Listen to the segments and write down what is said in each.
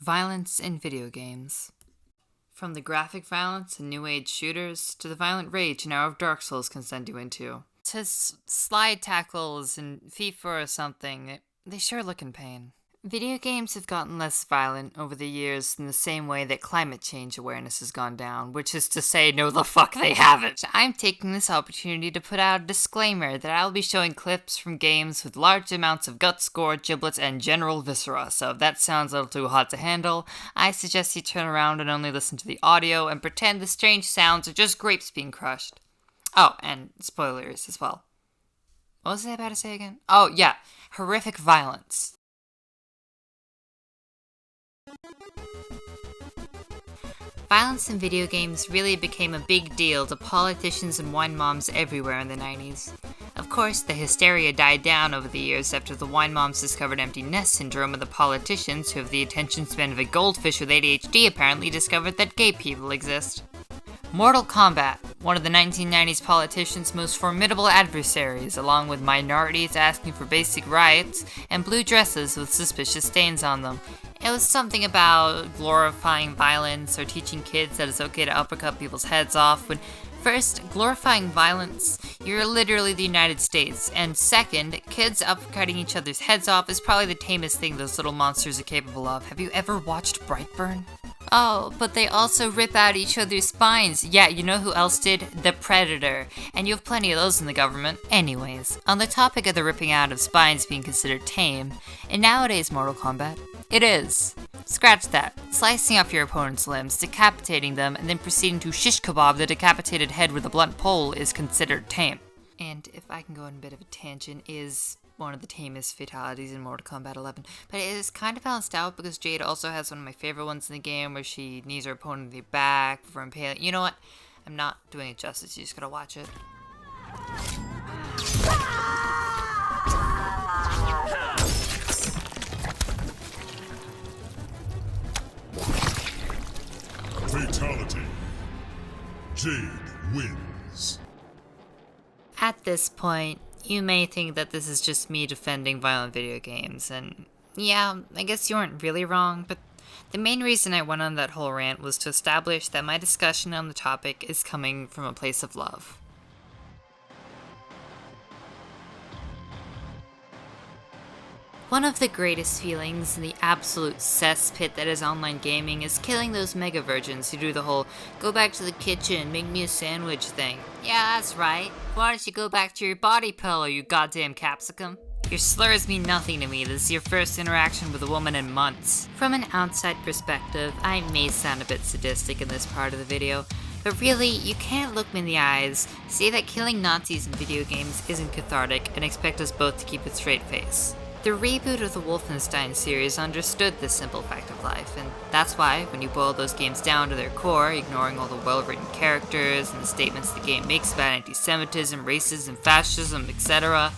Violence in video games. From the graphic violence in new age shooters to the violent rage an hour of Dark Souls can send you into, to slide tackles in FIFA or something, they sure look in pain. Video games have gotten less violent over the years in the same way that climate change awareness has gone down, which is to say, no the fuck they haven't. I'm taking this opportunity to put out a disclaimer that I'll be showing clips from games with large amounts of guts, gore, giblets, and general viscera, so if that sounds a little too hot to handle, I suggest you turn around and only listen to the audio and pretend the strange sounds are just grapes being crushed. Oh, and spoilers as well. What was I about to say again? Oh, yeah, horrific violence. Violence in video games really became a big deal to politicians and wine moms everywhere in the 90s. Of course, the hysteria died down over the years after the wine moms discovered empty nest syndrome, and the politicians, who have the attention span of a goldfish with ADHD, apparently discovered that gay people exist. Mortal Kombat, one of the 1990s politicians' most formidable adversaries, along with minorities asking for basic rights, and blue dresses with suspicious stains on them. It was something about glorifying violence or teaching kids that it's okay to uppercut people's heads off, when first, glorifying violence, you're literally the United States, and second, kids uppercutting each other's heads off is probably the tamest thing those little monsters are capable of. Have you ever watched Brightburn? Oh, but they also rip out each other's spines. Yeah, you know who else did? The Predator. And you have plenty of those in the government. Anyways, on the topic of the ripping out of spines being considered tame, in nowadays Mortal Kombat, it is. Scratch that. Slicing off your opponent's limbs, decapitating them, and then proceeding to shish kebab the decapitated head with a blunt pole is considered tame. And if I can go on a bit of a tangent, is one of the tamest fatalities in Mortal Kombat 11. But it is kind of balanced out because Jade also has one of my favorite ones in the game where she knees her opponent in the back for impaling. You know what? I'm not doing it justice. You just gotta watch it. Fatality. Jade wins. At this point, you may think that this is just me defending violent video games, and yeah, I guess you weren't really wrong, but the main reason I went on that whole rant was to establish that my discussion on the topic is coming from a place of love. One of the greatest feelings in the absolute cesspit that is online gaming is killing those mega virgins who do the whole go back to the kitchen, make me a sandwich thing. Yeah, that's right. Why don't you go back to your body pillow, you goddamn capsicum? Your slurs mean nothing to me. This is your first interaction with a woman in months. From an outside perspective, I may sound a bit sadistic in this part of the video, but really, you can't look me in the eyes, say that killing Nazis in video games isn't cathartic, and expect us both to keep a straight face. The reboot of the Wolfenstein series understood this simple fact of life, and that's why, when you boil those games down to their core, ignoring all the well-written characters and the statements the game makes about anti-Semitism, racism, fascism, etc.,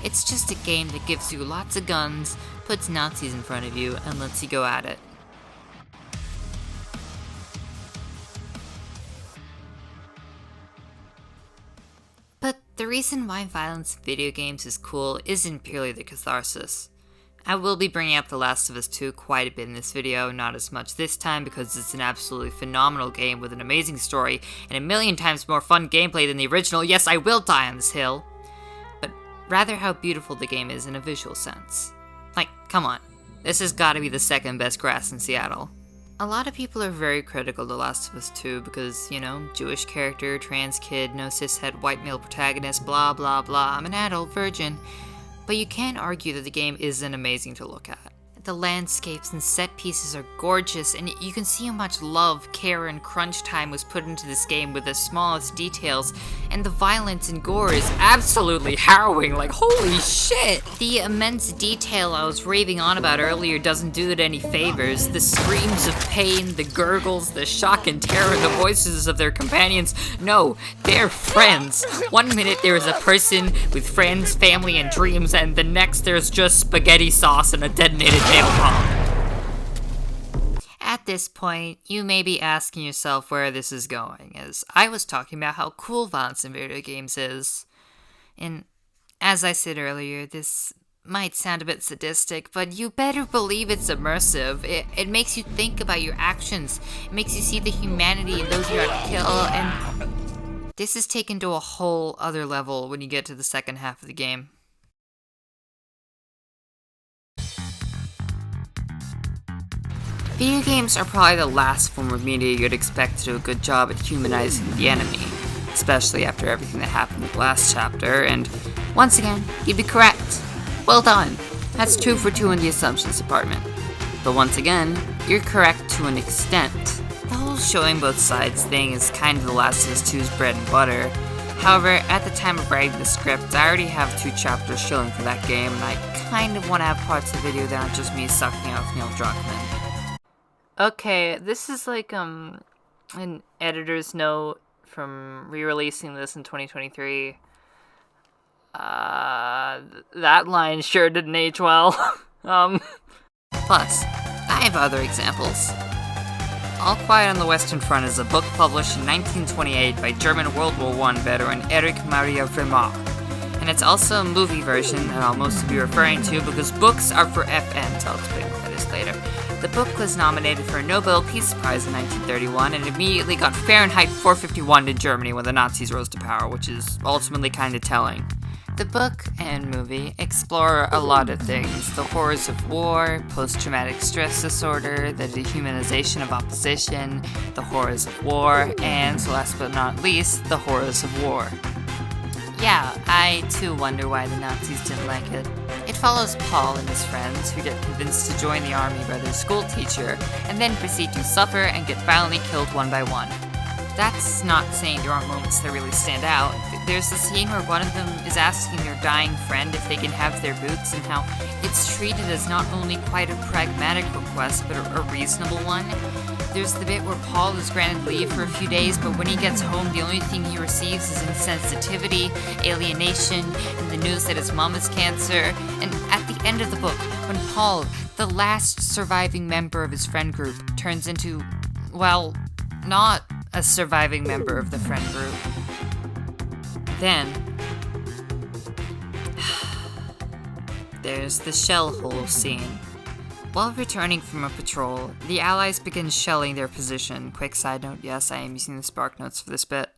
it's just a game that gives you lots of guns, puts Nazis in front of you, and lets you go at it. But the reason why violence in video games is cool isn't purely the catharsis. I will be bringing up The Last of Us 2 quite a bit in this video, not as much this time because it's an absolutely phenomenal game with an amazing story and a million times more fun gameplay than the original. Yes, I will die on this hill. But rather how beautiful the game is in a visual sense. Like, come on. This has got to be the second best grass in Seattle. A lot of people are very critical of The Last of Us 2 because, you know, Jewish character, trans kid, no cishet white male protagonist, blah blah blah, I'm an adult virgin. But you can't argue that the game isn't amazing to look at. The landscapes and set pieces are gorgeous, and you can see how much love, care, and crunch time was put into this game with the smallest details, and the violence and gore is absolutely harrowing, like holy shit! The immense detail I was raving on about earlier doesn't do it any favors. The screams of pain, the gurgles, the shock and terror, the voices of their companions. No, they're friends. One minute there is a person with friends, family, and dreams, and the next there's just spaghetti sauce and a detonated nail bomb. At this point, you may be asking yourself where this is going, as I was talking about how cool violence in video games is. And as I said earlier, this might sound a bit sadistic, but you better believe it's immersive. It makes you think about your actions. It makes you see the humanity in those you have to kill, and this is taken to a whole other level when you get to the second half of the game. Video games are probably the last form of media you'd expect to do a good job at humanizing the enemy, especially after everything that happened in the last chapter, and once again, you'd be correct. Well done. That's 2 for 2 in the assumptions department. But once again, you're correct to an extent. The whole showing both sides thing is kind of The Last of Us 2's bread and butter. However, at the time of writing the script, I already have 2 chapters showing for that game, and I kind of want to have parts of the video that aren't just me sucking off Neil Druckmann. Okay, this is like an editor's note from re-releasing this in 2023. That line sure didn't age well. Plus, I have other examples. All Quiet on the Western Front is a book published in 1928 by German World War I veteran Erich Maria Remarque. And it's also a movie version that I'll mostly be referring to because books are for FNs. I'll explain what that is later. The book was nominated for a Nobel Peace Prize in 1931 and immediately got Fahrenheit 451 in Germany when the Nazis rose to power, which is ultimately kind of telling. The book and movie explore a lot of things: the horrors of war, post-traumatic stress disorder, the dehumanization of opposition, the horrors of war, and, last but not least, the horrors of war. Yeah, I too wonder why the Nazis didn't like it. It follows Paul and his friends, who get convinced to join the army by their school teacher, and then proceed to suffer and get violently killed one by one. That's not saying there aren't moments that really stand out. There's a scene where one of them is asking their dying friend if they can have their boots, and how it's treated as not only quite a pragmatic request, but a reasonable one. There's the bit where Paul is granted leave for a few days, but when he gets home, the only thing he receives is insensitivity, alienation, and the news that his mom has cancer. And at the end of the book, when Paul, the last surviving member of his friend group, turns into, well, not a surviving member of the friend group, then there's the shell hole scene. While returning from a patrol, the Allies begin shelling their position. Quick side note, yes, I am using the spark notes for this bit.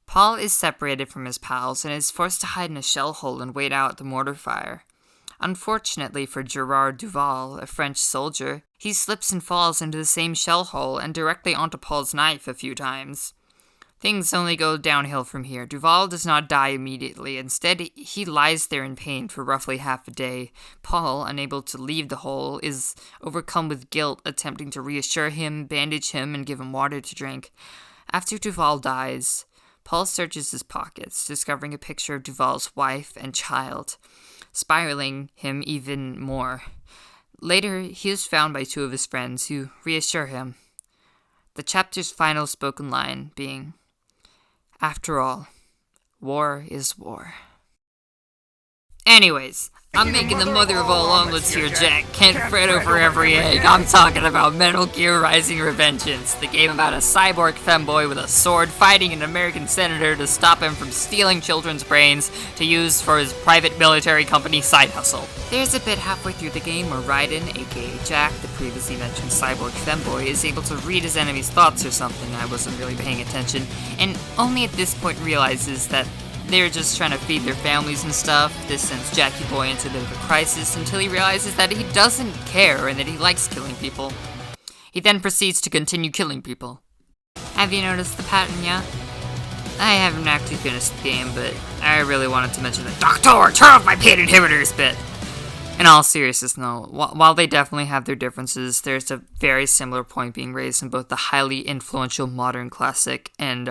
Paul is separated from his pals and is forced to hide in a shell hole and wait out the mortar fire. Unfortunately for Gerard Duval, a French soldier, he slips and falls into the same shell hole and directly onto Paul's knife a few times. Things only go downhill from here. Duval does not die immediately. Instead, he lies there in pain for roughly half a day. Paul, unable to leave the hole, is overcome with guilt, attempting to reassure him, bandage him, and give him water to drink. After Duval dies, Paul searches his pockets, discovering a picture of Duval's wife and child, spiraling him even more. Later, he is found by 2 of his friends who reassure him. The chapter's final spoken line being, "After all, war is war." Anyways, I'm making the mother of all omelets here, Jack. Can't fret over every egg. I'm talking about Metal Gear Rising: Revengeance, the game about a cyborg femboy with a sword fighting an American senator to stop him from stealing children's brains to use for his private military company side hustle. There's a bit halfway through the game where Raiden, aka Jack, the previously mentioned cyborg femboy, is able to read his enemy's thoughts or something. I wasn't really paying attention, and only at this point realizes that they're just trying to feed their families and stuff. This sends Jackie Boy into a bit of a crisis until he realizes that he doesn't care and that he likes killing people. He then proceeds to continue killing people. Have you noticed the pattern yet? I haven't actually finished the game, but I really wanted to mention the "Doctor, turn off my pain inhibitors" bit. In all seriousness, though, while they definitely have their differences, there's a very similar point being raised in both the highly influential modern classic and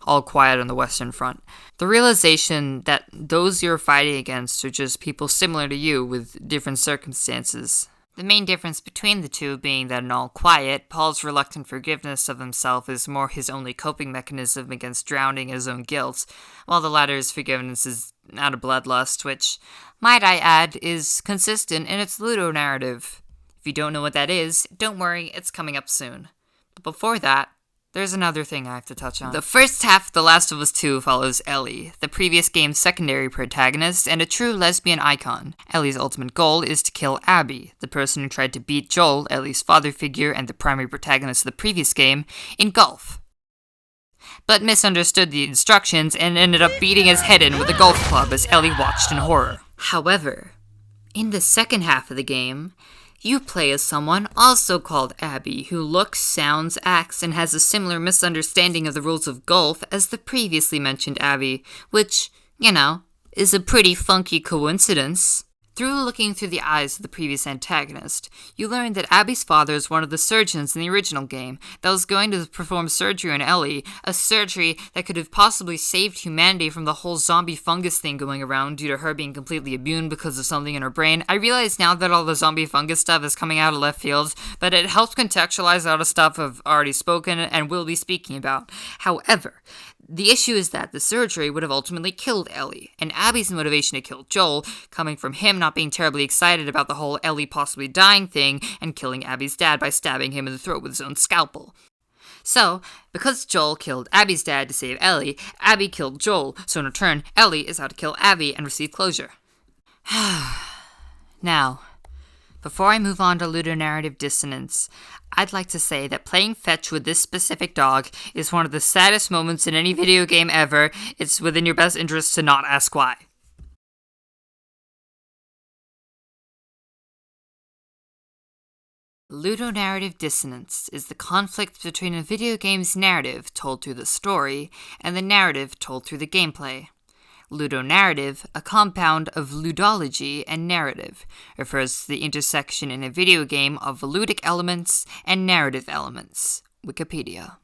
All Quiet on the Western Front. The realization that those you're fighting against are just people similar to you with different circumstances. The main difference between the two being that in All Quiet, Paul's reluctant forgiveness of himself is more his only coping mechanism against drowning his own guilt, while the latter's forgiveness is out of bloodlust, which, might I add, is consistent in its ludo-narrative. If you don't know what that is, don't worry, it's coming up soon. But before that, there's another thing I have to touch on. The first half of The Last of Us 2 follows Ellie, the previous game's secondary protagonist and a true lesbian icon. Ellie's ultimate goal is to kill Abby, the person who tried to beat Joel, Ellie's father figure and the primary protagonist of the previous game, in golf, but misunderstood the instructions and ended up beating his head in with a golf club as Ellie watched in horror. However, in the second half of the game, you play as someone also called Abby, who looks, sounds, acts, and has a similar misunderstanding of the rules of golf as the previously mentioned Abby, which, is a pretty funky coincidence. Through looking through the eyes of the previous antagonist, you learn that Abby's father is one of the surgeons in the original game that was going to perform surgery on Ellie, a surgery that could have possibly saved humanity from the whole zombie fungus thing going around due to her being completely immune because of something in her brain. I realize now that all the zombie fungus stuff is coming out of left field, but it helps contextualize a lot of stuff I've already spoken and will be speaking about. However, the issue is that the surgery would have ultimately killed Ellie, and Abby's motivation to kill Joel, coming from him not being terribly excited about the whole Ellie possibly dying thing, and killing Abby's dad by stabbing him in the throat with his own scalpel. So, because Joel killed Abby's dad to save Ellie, Abby killed Joel, so in return, Ellie is out to kill Abby and receive closure. Now, before I move on to ludonarrative dissonance, I'd like to say that playing fetch with this specific dog is one of the saddest moments in any video game ever. It's within your best interest to not ask why. Ludonarrative dissonance is the conflict between a video game's narrative told through the story and the narrative told through the gameplay. Ludonarrative, a compound of ludology and narrative, refers to the intersection in a video game of ludic elements and narrative elements. Wikipedia.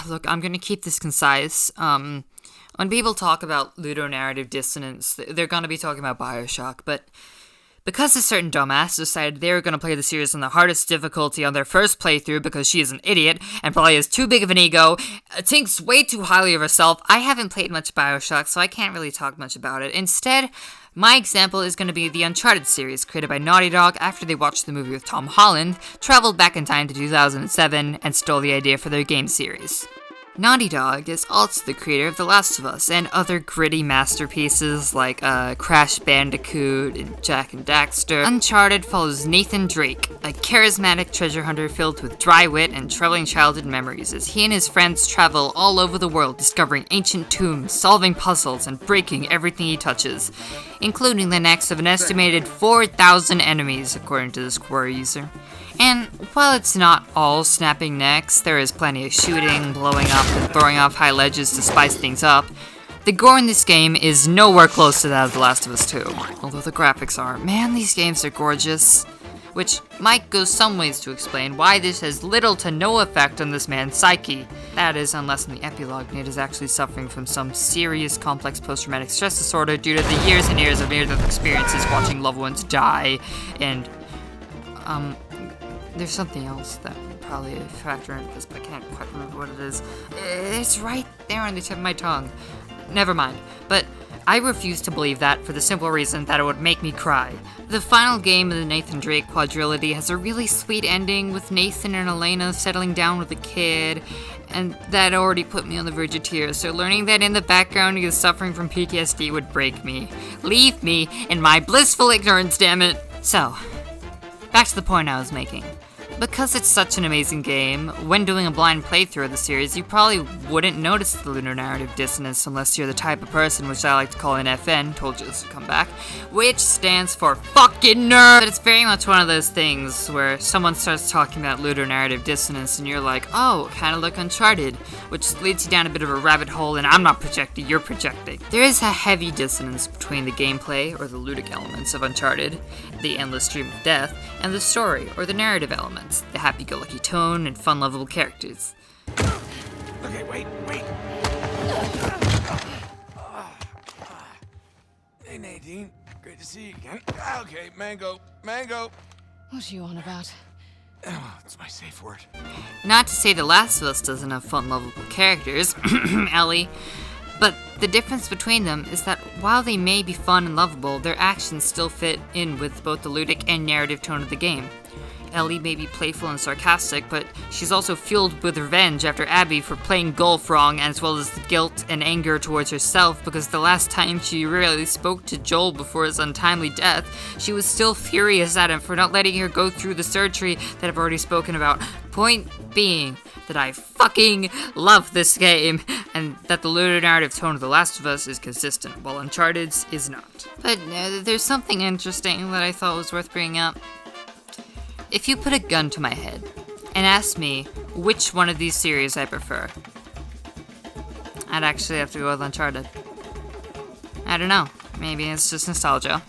Look, I'm going to keep this concise. When people talk about ludonarrative dissonance, they're going to be talking about BioShock, but because a certain dumbass decided they were going to play the series on the hardest difficulty on their first playthrough because she is an idiot and probably has too big of an ego, thinks way too highly of herself, I haven't played much BioShock, so I can't really talk much about it. Instead, my example is going to be the Uncharted series, created by Naughty Dog after they watched the movie with Tom Holland, traveled back in time to 2007, and stole the idea for their game series. Naughty Dog is also the creator of The Last of Us and other gritty masterpieces like Crash Bandicoot and Jak and Daxter. Uncharted follows Nathan Drake, a charismatic treasure hunter filled with dry wit and troubling childhood memories as he and his friends travel all over the world discovering ancient tombs, solving puzzles, and breaking everything he touches, including the necks of an estimated 4,000 enemies, according to this query user. And while it's not all snapping necks, there is plenty of shooting, blowing up, and throwing off high ledges to spice things up. The gore in this game is nowhere close to that of The Last of Us 2, although the graphics are. Man, these games are gorgeous. Which might go some ways to explain why this has little to no effect on this man's psyche. That is, unless in the epilogue Nate is actually suffering from some serious complex post-traumatic stress disorder due to the years and years of near-death experiences watching loved ones die, and, there's something else that would probably factor into this, but I can't quite remember what it is. It's right there on the tip of my tongue. Never mind. But I refuse to believe that for the simple reason that it would make me cry. The final game of the Nathan Drake quadrilogy has a really sweet ending with Nathan and Elena settling down with a kid, and that already put me on the verge of tears, so learning that in the background he is suffering from PTSD would break me. Leave me in my blissful ignorance, damn it! So, back to the point I was making. Because it's such an amazing game, when doing a blind playthrough of the series, you probably wouldn't notice the ludonarrative dissonance unless you're the type of person, which I like to call an FN, told you this would come back, which stands for fucking nerd! But it's very much one of those things where someone starts talking about ludonarrative dissonance and you're like, oh, kinda like Uncharted, which leads you down a bit of a rabbit hole, and I'm not projecting, you're projecting. There is a heavy dissonance between the gameplay, or the ludic elements of Uncharted, the endless stream of death, and the story, or the narrative elements, the happy-go-lucky tone and fun, lovable characters. Okay, wait. Hey, Nadine. Great to see you again. Okay, mango. What are you on about? Oh, it's my safe word. Not to say The Last of Us doesn't have fun, lovable characters, Ellie, but the difference between them is that while they may be fun and lovable, their actions still fit in with both the ludic and narrative tone of the game. Ellie may be playful and sarcastic, but she's also fueled with revenge after Abby for playing golf wrong, as well as the guilt and anger towards herself, because the last time she really spoke to Joel before his untimely death, she was still furious at him for not letting her go through the surgery that I've already spoken about. Point being that I fucking love this game, and that the linear narrative tone of The Last of Us is consistent, while Uncharted's is not. But there's something interesting that I thought was worth bringing up. If you put a gun to my head and asked me which one of these series I prefer, I'd actually have to go with Uncharted. I don't know, maybe it's just nostalgia.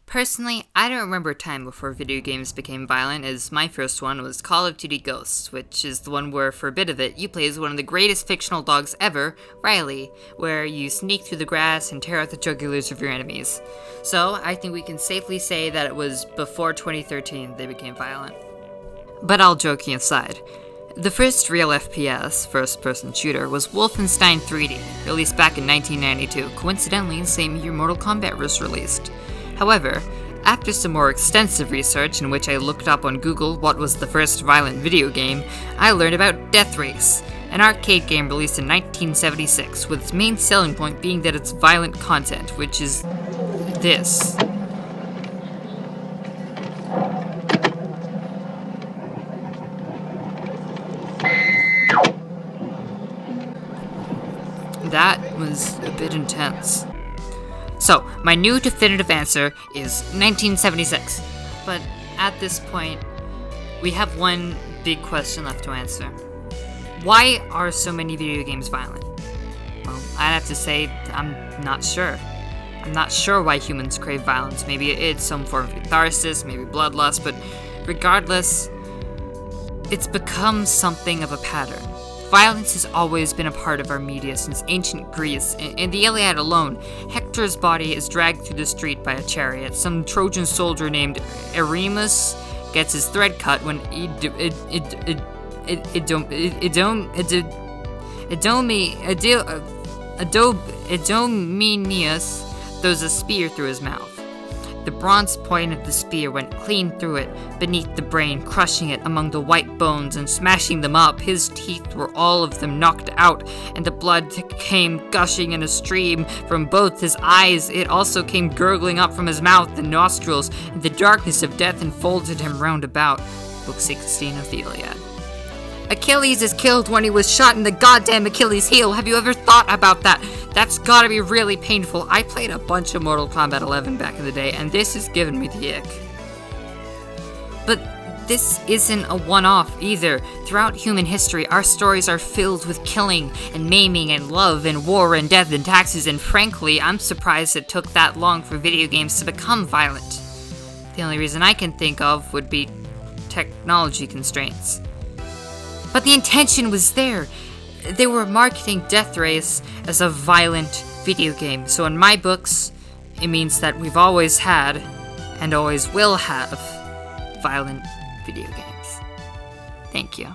Personally, I don't remember a time before video games became violent, as my first one was Call of Duty Ghosts, which is the one where, for a bit of it, you play as one of the greatest fictional dogs ever, Riley, where you sneak through the grass and tear out the jugulars of your enemies. So, I think we can safely say that it was before 2013 they became violent. But all joking aside, the first real FPS, first-person shooter, was Wolfenstein 3D, released back in 1992, coincidentally the same year Mortal Kombat was released. However, after some more extensive research in which I looked up on Google what was the first violent video game, I learned about Death Race, an arcade game released in 1976, with its main selling point being that it's violent content, which is this. That was a bit intense. So, my new definitive answer is 1976. But at this point, we have one big question left to answer. Why are so many video games violent? Well, I'd have to say I'm not sure. I'm not sure why humans crave violence. Maybe it's some form of catharsis, maybe bloodlust, but regardless, it's become something of a pattern. Violence has always been a part of our media since ancient Greece. In the Iliad alone, Hector's body is dragged through the street by a chariot. Some Trojan soldier named Eremus gets his thread cut when Idomeneus throws a spear through his mouth. The bronze point of the spear went clean through it, beneath the brain, crushing it among the white bones and smashing them up. His teeth were all of them knocked out, and the blood came gushing in a stream from both his eyes. It also came gurgling up from his mouth and nostrils, and the darkness of death enfolded him round about. Book 16 of the Iliad. Achilles is killed when he was shot in the goddamn Achilles heel. Have you ever thought about that? That's gotta be really painful. I played a bunch of Mortal Kombat 11 back in the day, and this has given me the ick. But this isn't a one-off either. Throughout human history, our stories are filled with killing and maiming and love and war and death and taxes, and frankly, I'm surprised it took that long for video games to become violent. The only reason I can think of would be technology constraints. But the intention was there. They were marketing Death Race as a violent video game. So in my books, it means that we've always had, and always will have, violent video games. Thank you.